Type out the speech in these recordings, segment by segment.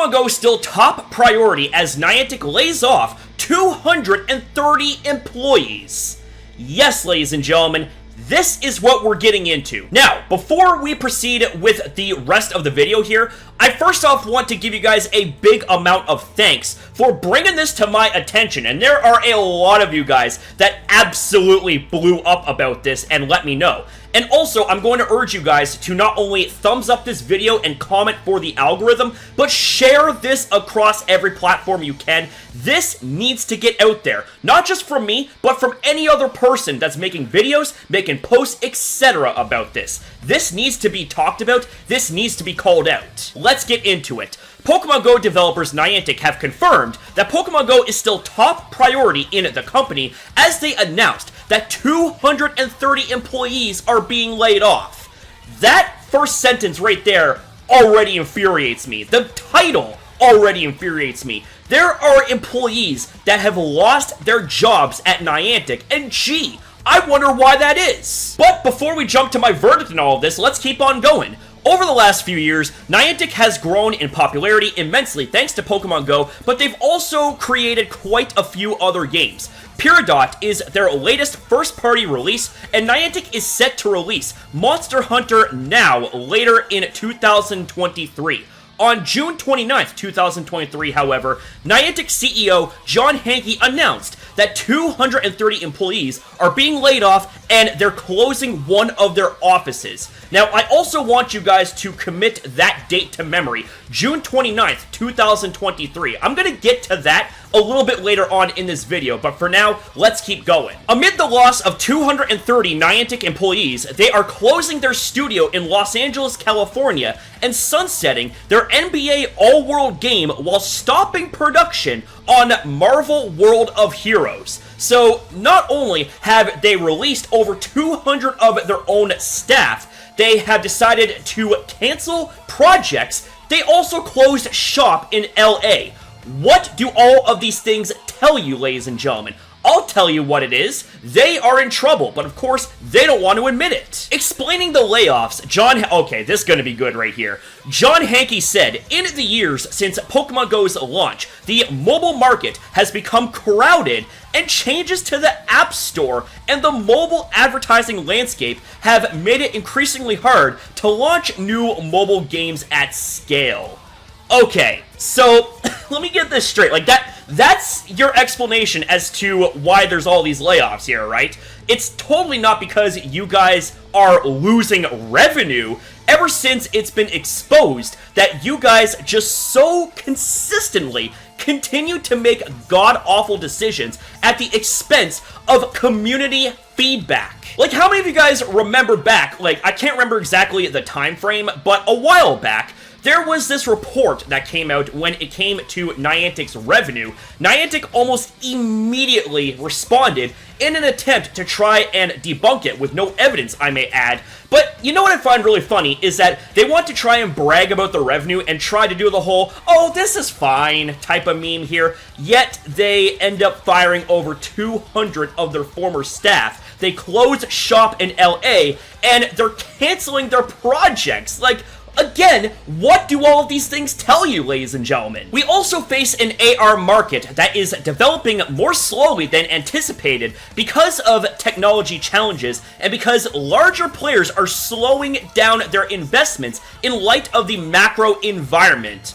Pokemon Go is still top priority as Niantic lays off 230 employees. Yes, ladies and gentlemen, this is what we're getting into. Now, before we proceed with the rest of the video here, I first off want to give you guys a big amount of thanks for bringing this to my attention, and there are a lot of you guys that absolutely blew up about this and let me know. And also, I'm going to urge you guys to not only thumbs up this video and comment for the algorithm, but share this across every platform you can. This needs to get out there, not just from me, but from any other person that's making videos, making posts, etc. about this. This needs to be talked about, this needs to be called out. Let's get into it. Pokemon Go developers Niantic have confirmed that Pokemon Go is still top priority in the company as they announced that 230 employees are being laid off. That first sentence right there already infuriates me. The title already infuriates me. There are employees that have lost their jobs at Niantic, and gee, I wonder why that is. But before we jump to my verdict on all of this, let's keep on going. Over the last few years, Niantic has grown in popularity immensely thanks to Pokemon Go, but they've also created quite a few other games. Peridot is their latest first-party release, and Niantic is set to release Monster Hunter Now later in 2023. On June 29th, 2023, however, Niantic CEO John Hanke announced that 230 employees are being laid off and they're closing one of their offices. Now, I also want you guys to commit that date to memory, June 29th, 2023. I'm going to get to that a little bit later on in this video, but for now, let's keep going. Amid the loss of 230 Niantic employees, they are closing their studio in Los Angeles, California, and sunsetting their NBA All-World game while stopping production on Marvel World of Heroes. So, not only have they released over 200 of their own staff, they have decided to cancel projects. They also closed shop in LA. What do all of these things tell you, ladies and gentlemen? I'll tell you what it is. They are in trouble, but of course, they don't want to admit it. Explaining the layoffs, okay, this is going to be good right here. John Hanke said, in the years since Pokemon Go's launch, the mobile market has become crowded, and changes to the App Store and the mobile advertising landscape have made it increasingly hard to launch new mobile games at scale. Okay, so let me get this straight. Like that's your explanation as to why there's all these layoffs here, right? It's totally not because you guys are losing revenue. Ever since it's been exposed that you guys just so consistently continue to make god-awful decisions at the expense of community feedback. Like, how many of you guys remember back, like, I can't remember exactly the time frame, but a while back, there was this report that came out when it came to Niantic's revenue. Niantic almost immediately responded in an attempt to try and debunk it with no evidence, I may add. But you know what I find really funny is that they want to try and brag about the revenue and try to do the whole, oh, this is fine type of meme here, yet they end up firing over 200 of their former staff. They closed shop in LA, and they're canceling their projects. Like, again, what do all of these things tell you, ladies and gentlemen? We also face an AR market that is developing more slowly than anticipated because of technology challenges and because larger players are slowing down their investments in light of the macro environment.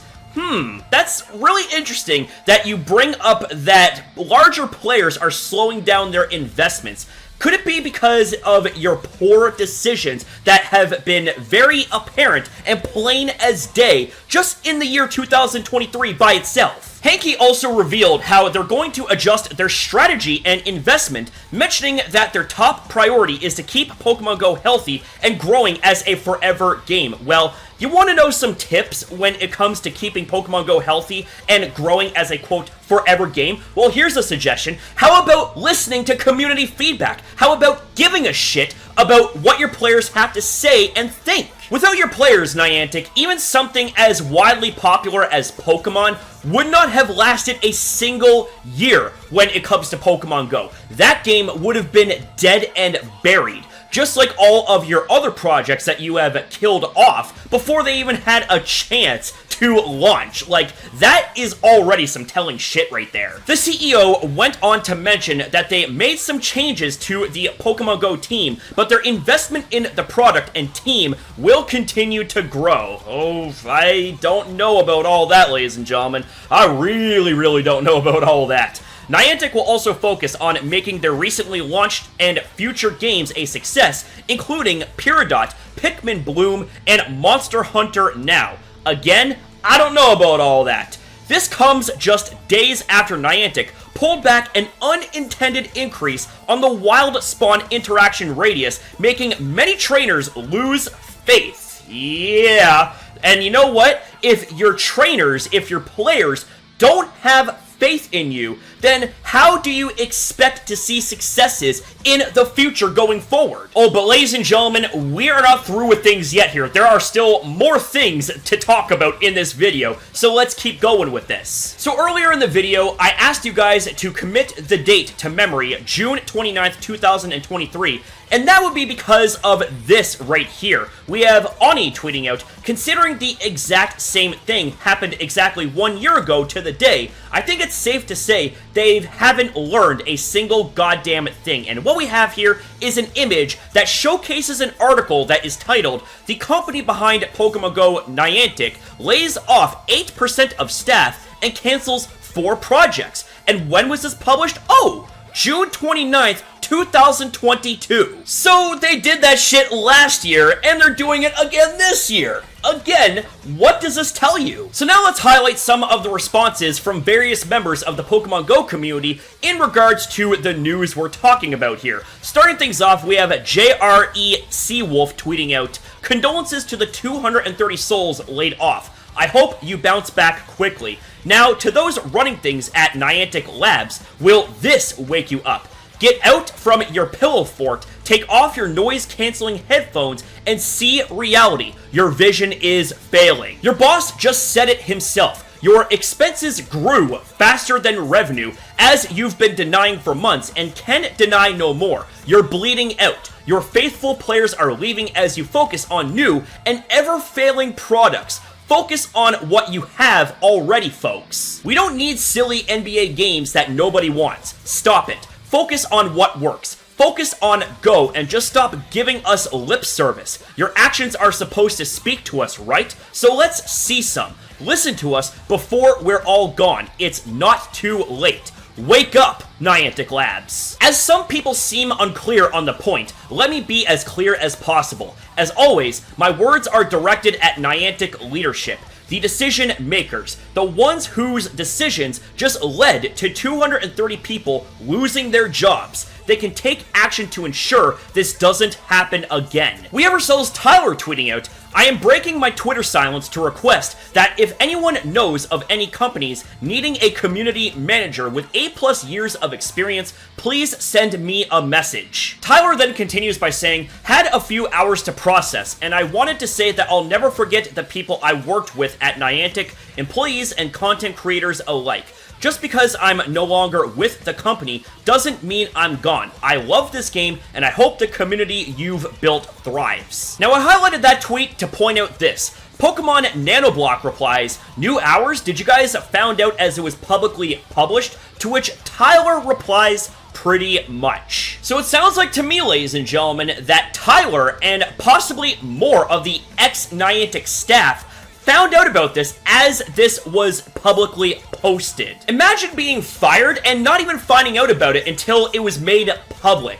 That's really interesting that you bring up that larger players are slowing down their investments. Could it be because of your poor decisions that have been very apparent and plain as day just in the year 2023 by itself? Hanke also revealed how they're going to adjust their strategy and investment, mentioning that their top priority is to keep Pokemon Go healthy and growing as a forever game. Well, you want to know some tips when it comes to keeping Pokemon Go healthy and growing as a, quote, forever game? Well, here's a suggestion. How about listening to community feedback? How about giving a shit about what your players have to say and think? Without your players, Niantic, even something as widely popular as Pokemon would not have lasted a single year when it comes to Pokemon Go. That game would have been dead and buried, just like all of your other projects that you have killed off before they even had a chance to launch. Like, that is already some telling shit right there. The CEO went on to mention that they made some changes to the Pokemon Go team, but their investment in the product and team will continue to grow. Oh, I don't know about all that, ladies and gentlemen. I really don't know about all that. Niantic will also focus on making their recently launched and future games a success, including Peridot, Pikmin Bloom, and Monster Hunter Now. Again, I don't know about all that. This comes just days after Niantic pulled back an unintended increase on the Wild Spawn interaction radius, making many trainers lose faith. Yeah, and you know what? If your trainers, if your players don't have faith in you, then how do you expect to see successes in the future going forward? Oh, but ladies and gentlemen, we are not through with things yet here. There are still more things to talk about in this video, so let's keep going with this. So earlier in the video, I asked you guys to commit the date to memory, June 29th, 2023, and that would be because of this right here. We have Ani tweeting out, considering the exact same thing happened exactly 1 year ago to the day, I think it's safe to say they haven't learned a single goddamn thing. And what we have here is an image that showcases an article that is titled, "The company behind Pokemon GO, Niantic, lays off 8% of staff and cancels 4 projects." And when was this published? Oh, June 29th, 2022. So they did that shit last year, and they're doing it again this year. Again, what does this tell you? So now let's highlight some of the responses from various members of the Pokemon Go community in regards to the news we're talking about here. Starting things off, we have JRE Seawolf tweeting out, "Condolences to the 230 souls laid off. I hope you bounce back quickly." Now, to those running things at Niantic Labs, will this wake you up? Get out from your pillow fort, take off your noise-canceling headphones, and see reality. Your vision is failing. Your boss just said it himself. Your expenses grew faster than revenue, as you've been denying for months and can deny no more. You're bleeding out. Your faithful players are leaving as you focus on new and ever-failing products. Focus on what you have already, folks. We don't need silly NBA games that nobody wants. Stop it. Focus on what works. Focus on Go and just stop giving us lip service. Your actions are supposed to speak to us, right? So let's see some. Listen to us before we're all gone. It's not too late. Wake up, Niantic Labs. As some people seem unclear on the point, let me be as clear as possible. As always, my words are directed at Niantic leadership, the decision makers, the ones whose decisions just led to 230 people losing their jobs. They can take action to ensure this doesn't happen again. We have ourselves Tyler tweeting out, "I am breaking my Twitter silence to request that if anyone knows of any companies needing a community manager with 8+ years of experience, please send me a message." Tyler then continues by saying, "Had a few hours to process, and I wanted to say that I'll never forget the people I worked with at Niantic, employees and content creators alike. Just because I'm no longer with the company doesn't mean I'm gone. I love this game, and I hope the community you've built thrives." Now, I highlighted that tweet to point out this. Pokemon Nanoblock replies, "New hours? Did you guys found out as it was publicly published?" To which Tyler replies, "Pretty much." So it sounds like to me, ladies and gentlemen, that Tyler and possibly more of the ex-Niantic staff found out about this as this was publicly posted. Imagine being fired and not even finding out about it until it was made public.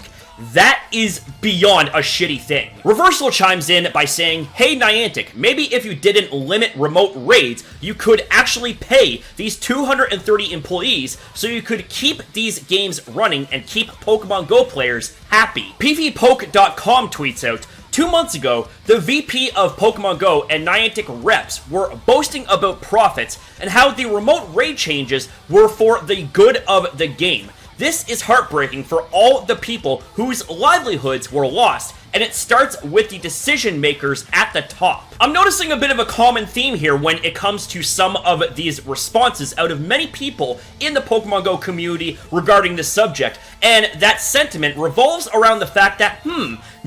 That is beyond a shitty thing. Reversal chimes in by saying, "Hey Niantic, maybe if you didn't limit remote raids, you could actually pay these 230 employees so you could keep these games running and keep Pokemon Go players happy." PvPoke.com tweets out, 2 months ago, the VP of Pokemon Go and Niantic reps were boasting about profits and how the remote raid changes were for the good of the game. This is heartbreaking for all the people whose livelihoods were lost, and it starts with the decision makers at the top. I'm noticing a bit of a common theme here when it comes to some of these responses out of many people in the Pokemon Go community regarding this subject, and that sentiment revolves around the fact that,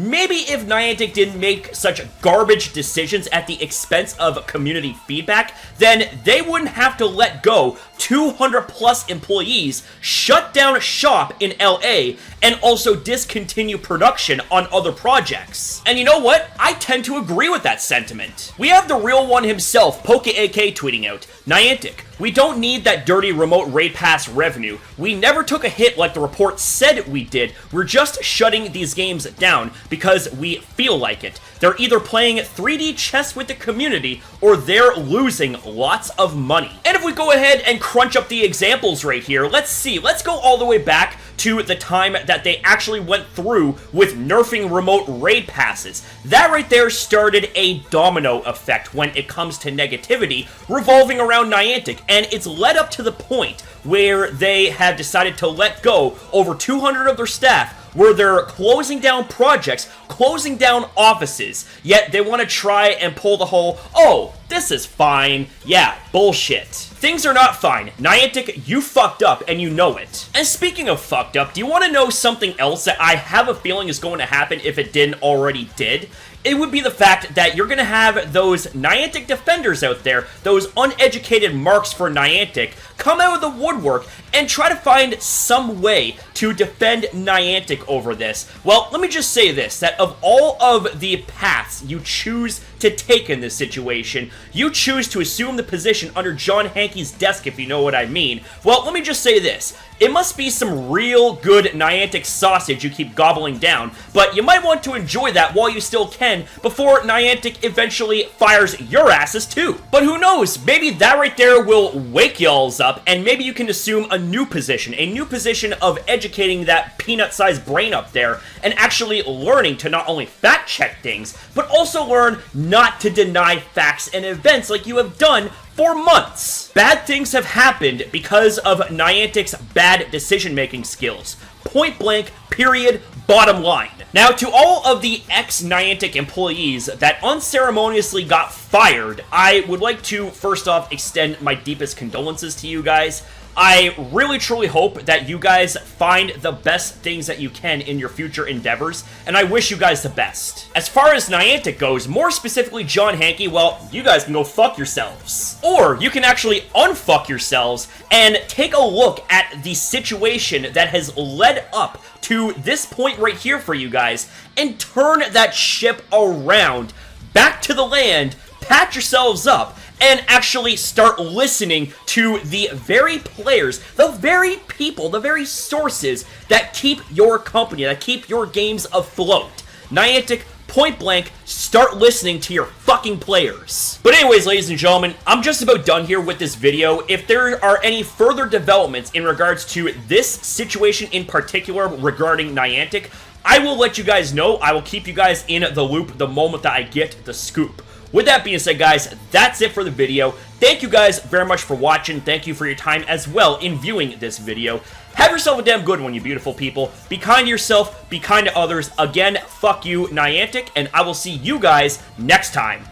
maybe if Niantic didn't make such garbage decisions at the expense of community feedback, then they wouldn't have to let go 200 plus employees, shut down shop in LA, and also discontinue production on other projects. And you know what? I tend to agree with that sentiment. We have the real one himself, PokeAK, tweeting out, Niantic, we don't need that dirty remote raid pass revenue. We never took a hit like the report said we did. We're just shutting these games down because we feel like it. They're either playing 3D chess with the community or they're losing lots of money. And if we go ahead and crunch up the examples right here, let's see. Let's go all the way back to the time that they actually went through with nerfing remote raid passes. That right there started a domino effect when it comes to negativity revolving around Niantic, and it's led up to the point where they have decided to let go over 200 of their staff, where they're closing down projects, closing down offices, yet they want to try and pull the whole, oh, this is fine, yeah, bullshit. Things are not fine. Niantic, you fucked up, and you know it. And speaking of fucked up, do you want to know something else that I have a feeling is going to happen if it didn't already did? It would be the fact that you're going to have those Niantic defenders out there, those uneducated marks for Niantic, come out of the woodwork and try to find some way to defend Niantic over this. Well, let me just say this, that of all of the paths you choose to take in this situation, you choose to assume the position under John Hankey's desk, if you know what I mean. Well, let me just say this. It must be some real good Niantic sausage you keep gobbling down, but you might want to enjoy that while you still can before Niantic eventually fires your asses too. But who knows, maybe that right there will wake y'alls up, and maybe you can assume a new position of educating that peanut-sized brain up there, and actually learning to not only fact-check things, but also learn not to deny facts and events like you have done for months. Bad things have happened because of Niantic's bad decision-making skills. Point blank, period, bottom line. Now, to all of the ex-Niantic employees that unceremoniously got fired, I would like to, first off, extend my deepest condolences to you guys. I really truly hope that you guys find the best things that you can in your future endeavors, and I wish you guys the best. As far as Niantic goes, more specifically John Hankey, well, you guys can go fuck yourselves. Or you can actually unfuck yourselves and take a look at the situation that has led up to this point right here for you guys, and turn that ship around, back to the land, pat yourselves up, and actually start listening to the very players, the very people, the very sources that keep your company, that keep your games afloat. Niantic, point blank, start listening to your fucking players. But anyways, ladies and gentlemen, I'm just about done here with this video. If there are any further developments in regards to this situation in particular regarding Niantic, I will let you guys know. I will keep you guys in the loop the moment that I get the scoop. With that being said, guys, that's it for the video. Thank you guys very much for watching. Thank you for your time as well in viewing this video. Have yourself a damn good one, you beautiful people. Be kind to yourself, be kind to others. Again, fuck you, Niantic, and I will see you guys next time.